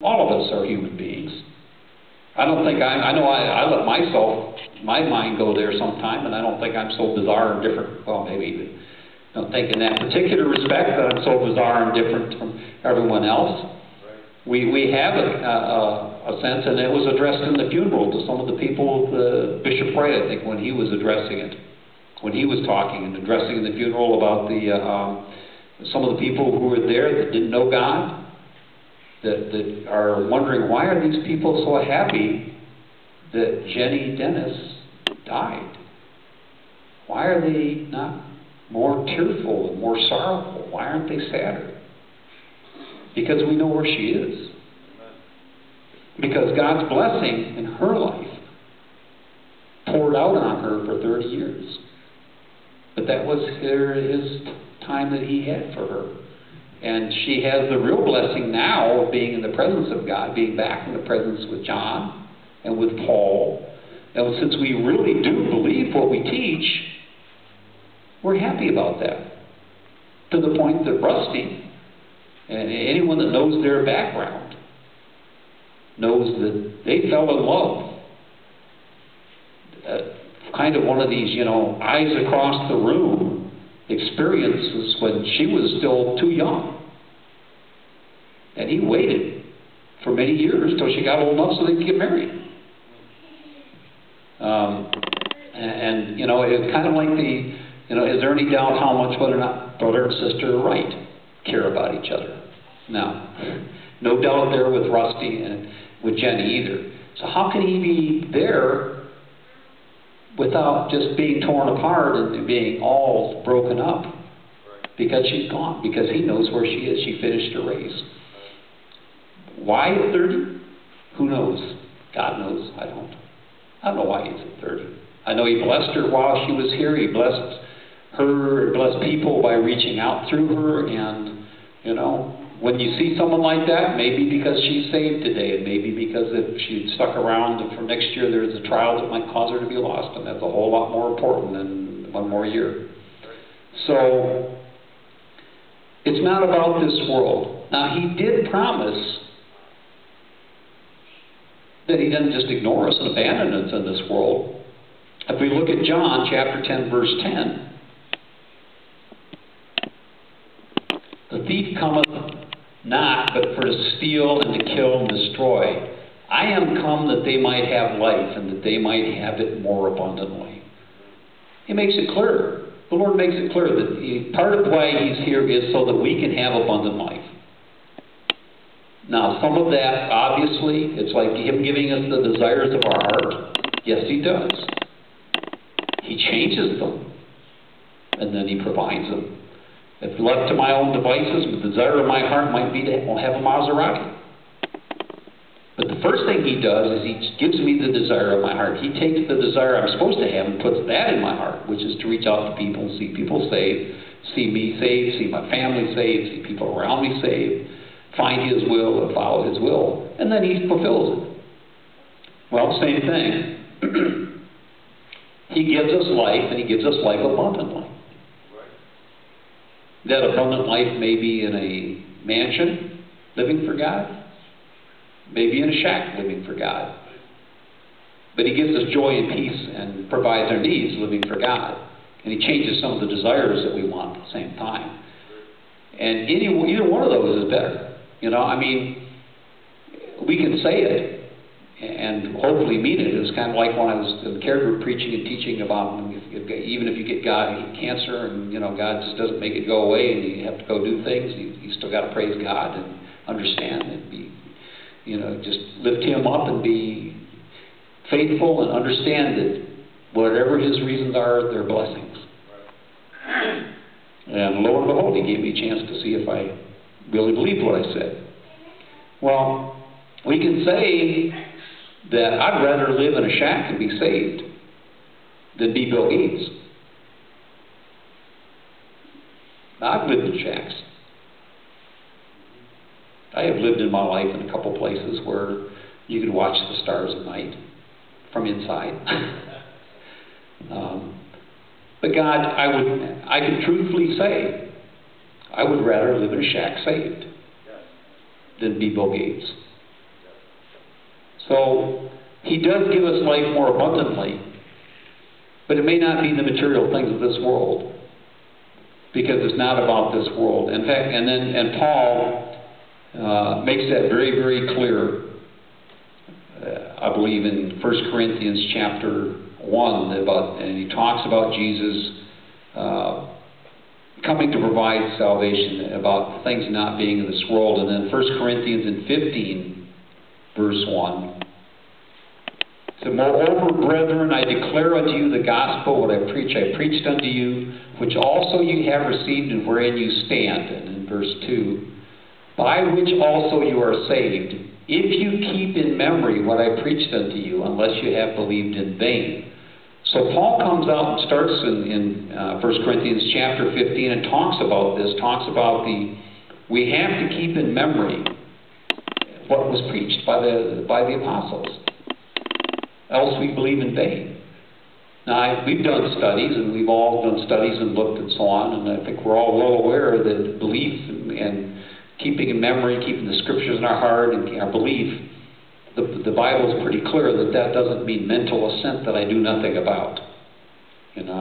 All of us are human beings. I don't think I know I let my mind go there sometime, and I don't think I'm so bizarre and different. Well, maybe I don't think in that particular respect that I'm so bizarre and different from everyone else. We have a sense, and it was addressed in the funeral to some of the people, Bishop Wright, I think, when he was addressing it, when he was talking and addressing the funeral about some of the people who were there that didn't know God, that are wondering, why are these people so happy that Jenny Dennis died? Why are they not more tearful and more sorrowful? Why aren't they sadder? Because we know where she is. Because God's blessing in her life poured out on her for 30 years. But that was his time that he had for her. And she has the real blessing now of being in the presence of God, being back in the presence with John and with Paul. And since we really do believe what we teach, we're happy about that. To the point that Rusty, and anyone that knows their background, knows that they fell in love. Kind of one of these, eyes across the room experiences when she was still too young. And he waited for many years till she got old enough so they could get married. It's kind of like is there any doubt how much whether or not brother and sister Wright care about each other? No doubt there with Rusty and with Jenny either. So how can he be there without just being torn apart and being all broken up? Because she's gone. Because he knows where she is. She finished her race. Why at 30? Who knows? God knows. I don't know why he's at 30. I know he blessed her while she was here. He blessed her, blessed people by reaching out through her. And, when you see someone like that, maybe because she's saved today, and maybe because if she'd stuck around for next year, there's a trial that might cause her to be lost, and that's a whole lot more important than one more year. So, it's not about this world. Now, he did promise that he doesn't just ignore us and abandon us in this world. If we look at John chapter 10, verse 10, the thief cometh not but for to steal and to kill and destroy. I am come that they might have life and that they might have it more abundantly. He makes it clear. The Lord makes it clear that part of why he's here is so that we can have abundant life. Now, some of that, obviously, it's like him giving us the desires of our heart. Yes, he does. He changes them, and then he provides them. If left to my own devices, the desire of my heart might be to have a Maserati. But the first thing he does is he gives me the desire of my heart. He takes the desire I'm supposed to have and puts that in my heart, which is to reach out to people, see people saved, see me saved, see my family saved, see people around me saved, find his will and follow his will. And then he fulfills it. Well, same thing. He gives us life, and he gives us life abundantly. That abundant life may be in a mansion, living for God. Maybe in a shack, living for God. But he gives us joy and peace and provides our needs, living for God. And he changes some of the desires that we want at the same time. And either one of those is better. We can say it and hopefully mean it. It was kind of like when I was in the care group preaching and teaching about even if you get cancer and God just doesn't make it go away and you have to go do things, you still got to praise God and understand and be, just lift him up and be faithful and understand that whatever his reasons are, they're blessings. And lo and behold, he gave me a chance to see if I really believed what I said. Well, we can say that I'd rather live in a shack and be saved than be Bill Gates. Now, I've lived in shacks. I have lived in my life in a couple places where you could watch the stars at night from inside. But God, I can truthfully say, I would rather live in a shack saved than be Bill Gates. So he does give us life more abundantly, but it may not be the material things of this world, because it's not about this world. In fact, and Paul makes that very, very clear. I believe in 1 Corinthians chapter 1, and he talks about Jesus coming to provide salvation, about things not being in this world. And then 1 Corinthians in 15, verse 1. So, moreover, brethren, I declare unto you the gospel, what I preached unto you, which also you have received, and wherein you stand. And in verse 2, by which also you are saved, if you keep in memory what I preached unto you, unless you have believed in vain. So Paul comes out and starts in 1 Corinthians chapter 15 and talks about this, we have to keep in memory what was preached by the apostles. Else we believe in vain. Now, we've done studies, and we've all done studies and looked and so on, and I think we're all well aware that belief and keeping in memory, keeping the scriptures in our heart and our belief, the Bible is pretty clear that doesn't mean mental assent that I do nothing about. You know.